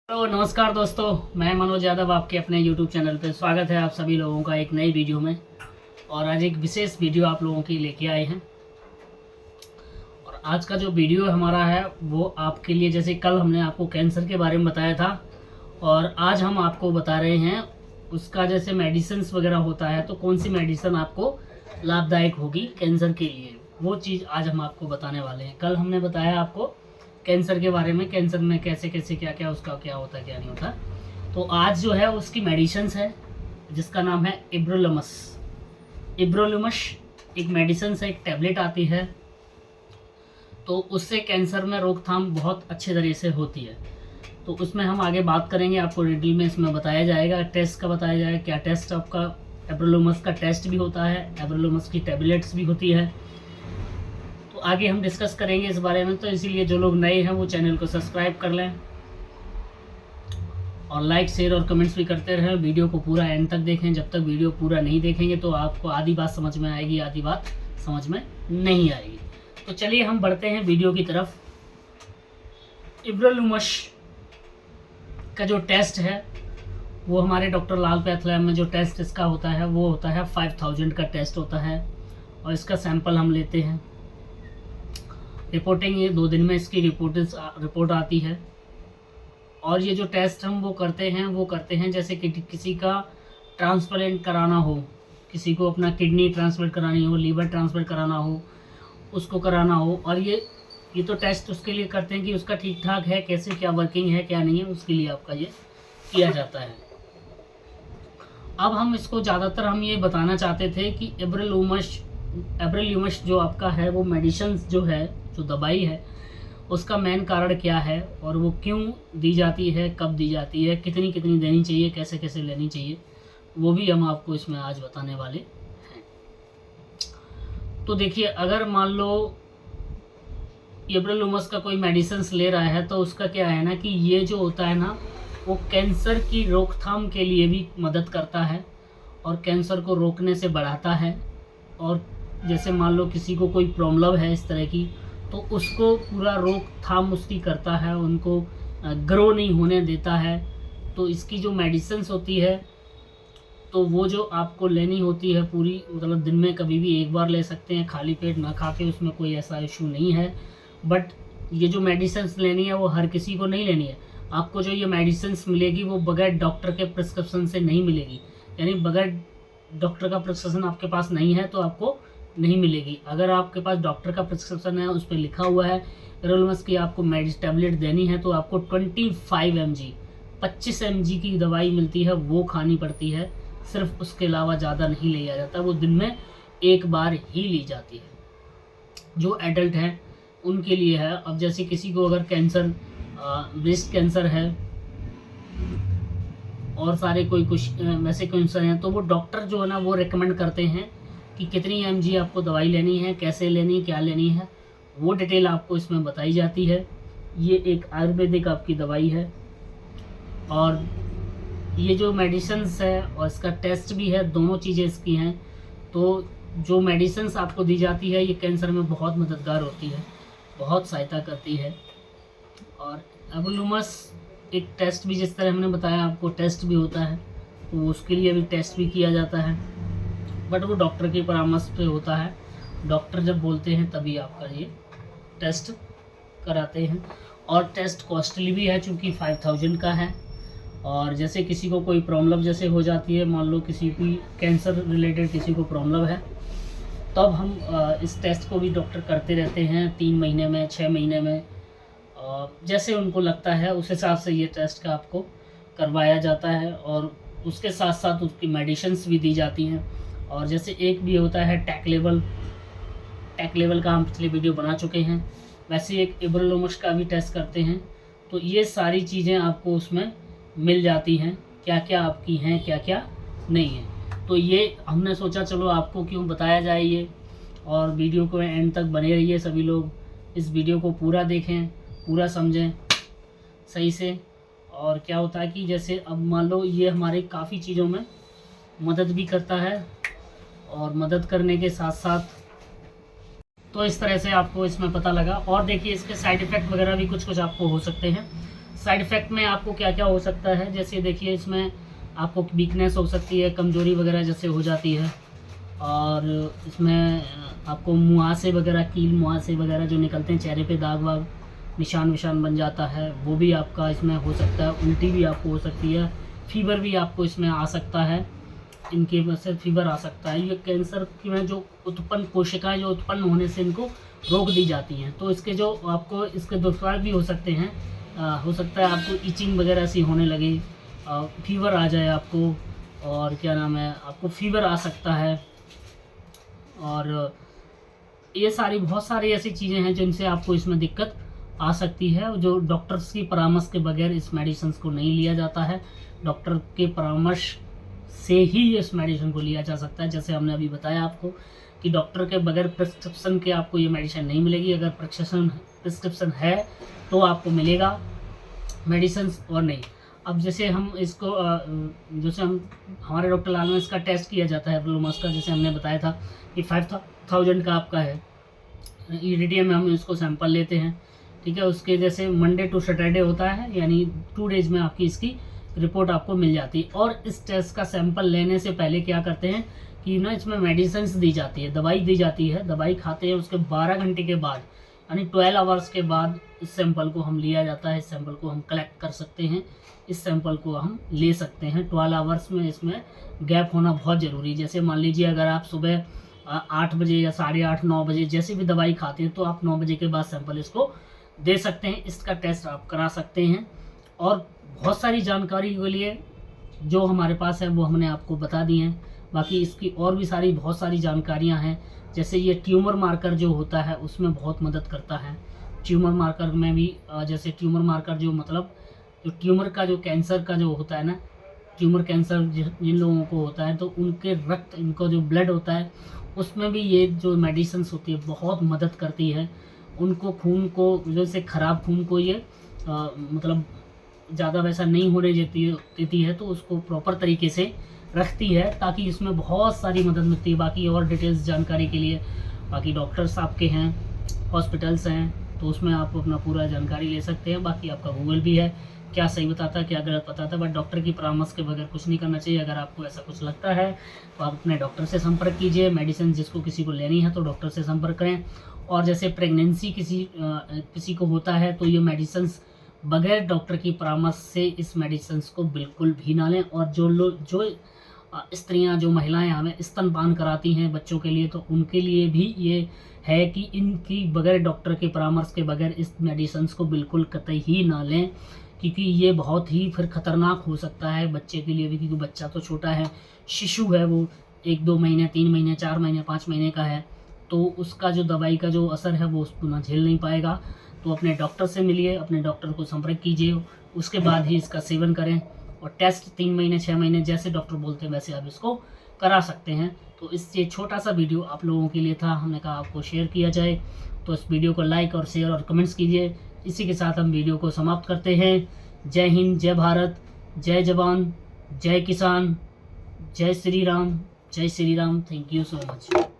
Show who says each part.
Speaker 1: तो नमस्कार दोस्तों, मैं मनोज यादव आपके अपने YouTube चैनल पे स्वागत है आप सभी लोगों का एक नई वीडियो में। और आज एक विशेष वीडियो आप लोगों की लेके आए हैं। और आज का जो वीडियो हमारा है वो आपके लिए, जैसे कल हमने आपको कैंसर के बारे में बताया था और आज हम आपको बता रहे हैं उसका जैसे मेडिसिन्स वगैरह होता है तो कौन सी मेडिसिन आपको लाभदायक होगी कैंसर के लिए, वो चीज़ आज हम आपको बताने वाले हैं। कल हमने बताया आपको कैंसर के बारे में, कैंसर में कैसे कैसे क्या क्या उसका क्या होता है क्या नहीं होता। तो आज जो है उसकी मेडिसिन्स है जिसका नाम है इब्रोलुमस। इब्रोलुमस एक मेडिसिन है, एक टैबलेट आती है, तो उससे कैंसर में रोकथाम बहुत अच्छे तरीके से होती है। तो उसमें हम आगे बात करेंगे, आपको डिटेल में इसमें बताया जाएगा, टेस्ट का बताया जाएगा, क्या टेस्ट आपका एब्रोलुमस का टेस्ट भी होता है, एब्रोलुमस की टैबलेट्स भी होती है। तो आगे हम डिस्कस करेंगे इस बारे में। तो इसीलिए जो लोग नए हैं वो चैनल को सब्सक्राइब कर लें और लाइक शेयर और कमेंट्स भी करते रहें। वीडियो को पूरा एंड तक देखें। जब तक वीडियो पूरा नहीं देखेंगे तो आपको आधी बात समझ में आएगी, आधी बात समझ में नहीं आएगी। तो चलिए हम बढ़ते हैं वीडियो की तरफ। इब्रोलुमस का जो टेस्ट है वो हमारे डॉक्टर लाल पैथलैब में जो टेस्ट इसका होता है वो होता है 5000 का टेस्ट होता है। और इसका सैंपल हम लेते हैं, रिपोर्टिंग ये 2 दिन में इसकी रिपोर्ट आती है। और ये जो टेस्ट हम वो करते हैं जैसे कि किसी का ट्रांसप्लांट कराना हो, किसी को अपना किडनी ट्रांसप्लांट करानी हो, लीवर ट्रांसप्लांट कराना हो, उसको कराना हो। और ये तो टेस्ट उसके लिए करते हैं कि उसका ठीक ठाक है, कैसे क्या वर्किंग है क्या नहीं है, उसके लिए आपका ये किया जाता है। अब हम इसको ज़्यादातर हम ये बताना चाहते थे कि एब्रोलुमस जो आपका है वो मेडिसिन जो है, जो दवाई है, उसका मेन कारण क्या है और वो क्यों दी जाती है, कब दी जाती है, कितनी कितनी देनी चाहिए, कैसे कैसे लेनी चाहिए, वो भी हम आपको इसमें आज बताने वाले हैं। तो देखिए, अगर मान लो एब्रोलुमस का कोई मेडिसिन ले रहा है तो उसका क्या है ना कि ये जो होता है ना वो कैंसर की रोकथाम के लिए भी मदद करता है और कैंसर को रोकने से बढ़ाता है। और जैसे मान लो किसी को कोई प्रॉब्लम है इस तरह की तो उसको पूरा रोकथाम उसकी करता है, उनको ग्रो नहीं होने देता है। तो इसकी जो मेडिसिन्स होती है तो वो जो आपको लेनी होती है पूरी, मतलब दिन में कभी भी एक बार ले सकते हैं, खाली पेट ना खा के, उसमें कोई ऐसा इशू नहीं है। बट ये जो मेडिसिन्स लेनी है वो हर किसी को नहीं लेनी है। आपको जो ये मेडिसिन्स मिलेगी वो बगैर डॉक्टर के प्रिस्क्रिप्शन से नहीं मिलेगी, यानी बगैर डॉक्टर का प्रिस्क्रिप्शन आपके पास नहीं है तो आपको नहीं मिलेगी। अगर आपके पास डॉक्टर का प्रिस्क्रिप्शन है, उस पर लिखा हुआ है एब्रोलुमस की आपको टैबलेट देनी है, तो आपको 25 mg की दवाई मिलती है, वो खानी पड़ती है सिर्फ। उसके अलावा ज़्यादा नहीं लिया जाता, वो दिन में एक बार ही ली जाती है। जो एडल्ट हैं उनके लिए है। अब जैसे किसी को अगर कैंसर, ब्रेस्ट कैंसर है और सारे कोई कुछ वैसे कैंसर हैं, तो वो डॉक्टर जो है ना वो रेकमेंड करते हैं कि कितनी mg आपको दवाई लेनी है, कैसे लेनी, क्या लेनी है, वो डिटेल आपको इसमें बताई जाती है। ये एक आयुर्वेदिक आपकी दवाई है और ये जो मेडिसिन्स है और इसका टेस्ट भी है, दोनों चीज़ें इसकी हैं। तो जो मेडिसिन्स आपको दी जाती है ये कैंसर में बहुत मददगार होती है, बहुत सहायता करती है। और एब्रोलुमस एक टेस्ट भी, जिस तरह हमने बताया आपको, टेस्ट भी होता है, तो उसके लिए भी टेस्ट भी किया जाता है, बट वो डॉक्टर के परामर्श पे होता है। डॉक्टर जब बोलते हैं तभी आपका ये टेस्ट कराते हैं। और टेस्ट कॉस्टली भी है चूँकि 5000 का है। और जैसे किसी को कोई प्रॉब्लम जैसे हो जाती है, मान लो किसी की कैंसर रिलेटेड किसी को प्रॉब्लम है, तब हम इस टेस्ट को भी डॉक्टर करते रहते हैं 3 महीने में, 6 महीने में, जैसे उनको लगता है उस हिसाब से ये टेस्ट का आपको करवाया जाता है। और उसके साथ साथ उसकी मेडिसिन्स भी दी जाती हैं। और जैसे एक भी होता है टैक लेवल का हम पिछले वीडियो बना चुके हैं, वैसे एक एब्रोलुमस का भी टेस्ट करते हैं। तो ये सारी चीज़ें आपको उसमें मिल जाती हैं, क्या क्या आपकी हैं, क्या क्या नहीं है। तो ये हमने सोचा चलो आपको क्यों बताया जाए ये, और वीडियो को एंड तक बने रहिए। सभी लोग इस वीडियो को पूरा देखें, पूरा समझें सही से। और क्या होता है कि जैसे अब मान लो ये हमारे काफ़ी चीज़ों में मदद भी करता है, और मदद करने के साथ साथ तो इस तरह से आपको इसमें पता लगा। और देखिए इसके साइड इफ़ेक्ट वगैरह भी कुछ कुछ आपको हो सकते हैं। साइड इफ़ेक्ट में आपको क्या क्या हो सकता है, जैसे देखिए इसमें आपको वीकनेस हो सकती है, कमज़ोरी वगैरह जैसे हो जाती है, और इसमें आपको मुहासे वगैरह, कील मुहासे वगैरह जो निकलते हैं चेहरे पे, दाग वाग निशान विशान बन जाता है, वो भी आपका इसमें हो सकता है। उल्टी भी आपको हो सकती है, फीवर भी आपको इसमें आ सकता है, इनके वजह से फीवर आ सकता है। ये कैंसर की में जो उत्पन्न कोशिकाएं जो उत्पन्न होने से इनको रोक दी जाती हैं, तो इसके जो आपको इसके दुष्प्रभाव भी हो सकते हैं। हो सकता है आपको इचिंग वगैरह सी होने लगे, फीवर आ जाए आपको, और क्या नाम है, आपको फीवर आ सकता है। और ये सारी बहुत सारी ऐसी चीज़ें हैं जिनसे आपको इसमें दिक्कत आ सकती है, जो डॉक्टर्स की परामर्श के बगैर इस मेडिसिन को नहीं लिया जाता है। डॉक्टर के परामर्श से ही इस मेडिसिन को लिया जा सकता है। जैसे हमने अभी बताया आपको कि डॉक्टर के बगैर प्रिस्क्रिप्शन के आपको ये मेडिसिन नहीं मिलेगी। अगर प्रिस्क्रिप्शन है तो आपको मिलेगा मेडिसिन, और नहीं। अब जैसे हम इसको जैसे हम हमारे डॉक्टर लाल में इसका टेस्ट किया जाता है ब्लूमस का, जैसे हमने बताया था कि 5000 का आपका है। ईडीटीए में हम इसको सैंपल लेते हैं, ठीक है। उसके जैसे मंडे टू सैटरडे होता है, यानी 2 डेज में आपकी इसकी रिपोर्ट आपको मिल जाती है। और इस टेस्ट का सैंपल लेने से पहले क्या करते हैं कि ना इसमें मेडिसिन दी जाती है, दवाई दी जाती है। दवाई खाते हैं उसके 12 घंटे के बाद, यानी 12 आवर्स के बाद इस सैंपल को हम लिया जाता है। इस सैंपल को हम कलेक्ट कर सकते हैं, इस सैंपल को हम ले सकते हैं। 12 आवर्स में इसमें गैप होना बहुत ज़रूरी है। जैसे मान लीजिए अगर आप सुबह 8 बजे या 8:30 9 बजे जैसे भी दवाई खाते हैं, तो आप 9 बजे के बाद सैंपल इसको दे सकते हैं। इसका टेस्ट आप करा सकते हैं। और बहुत सारी जानकारी के लिए जो हमारे पास है वो हमने आपको बता दी हैं। बाकी इसकी और भी बहुत सारी जानकारियां हैं। जैसे ये ट्यूमर मार्कर जो होता है उसमें बहुत मदद करता है। ट्यूमर मार्कर में भी जैसे ट्यूमर मार्कर जो मतलब जो ट्यूमर का जो कैंसर का जो होता है ना, ट्यूमर कैंसर जिन लोगों को होता है, तो उनके रक्त, इनको जो ब्लड होता है उसमें भी ये जो मेडिसिन होती है बहुत मदद करती है। उनको खून को जैसे ख़राब खून को ये मतलब ज़्यादा वैसा नहीं होने देती है, तो उसको प्रॉपर तरीके से रखती है, ताकि इसमें बहुत सारी मदद मिलती है। बाकी और डिटेल्स जानकारी के लिए बाकी डॉक्टर्स आपके हैं, हॉस्पिटल्स हैं, तो उसमें आप अपना पूरा जानकारी ले सकते हैं। बाकी आपका गूगल भी है, क्या सही बताता है क्या गलत बताता है, बट डॉक्टर की परामर्श के बगैर कुछ नहीं करना चाहिए। अगर आपको ऐसा कुछ लगता है तो आप अपने डॉक्टर से संपर्क कीजिए। मेडिसिन जिसको किसी को लेनी है तो डॉक्टर से संपर्क करें। और जैसे प्रेगनेंसी किसी को होता है, तो ये मेडिसिन बगैर डॉक्टर की परामर्श से इस मेडिसिन को बिल्कुल भी ना लें। और जो स्त्रियां, जो महिलाएं हमें स्तनपान कराती हैं बच्चों के लिए, तो उनके लिए भी ये है कि इनकी बगैर डॉक्टर के परामर्श के बगैर इस मेडिसिन को बिल्कुल कतई ही ना लें, क्योंकि ये बहुत ही फिर ख़तरनाक हो सकता है बच्चे के लिए भी। क्योंकि बच्चा तो छोटा है, शिशु है, वो 1-2 महीने, 3 महीने, 4 महीने, 5 महीने का है, तो उसका जो दवाई का जो असर है वो उसको ना झेल नहीं पाएगा। तो अपने डॉक्टर से मिलिए, अपने डॉक्टर को संपर्क कीजिए, उसके बाद ही इसका सेवन करें। और टेस्ट 3 महीने 6 महीने जैसे डॉक्टर बोलते हैं वैसे आप इसको करा सकते हैं। तो ये छोटा सा वीडियो आप लोगों के लिए था, हमने कहा आपको शेयर किया जाए। तो इस वीडियो को लाइक और शेयर और कमेंट्स कीजिए। इसी के साथ हम वीडियो को समाप्त करते हैं। जय हिंद, जय भारत, जय जवान, जय किसान, जय श्री राम, जय Shri Ram. Thank you so much.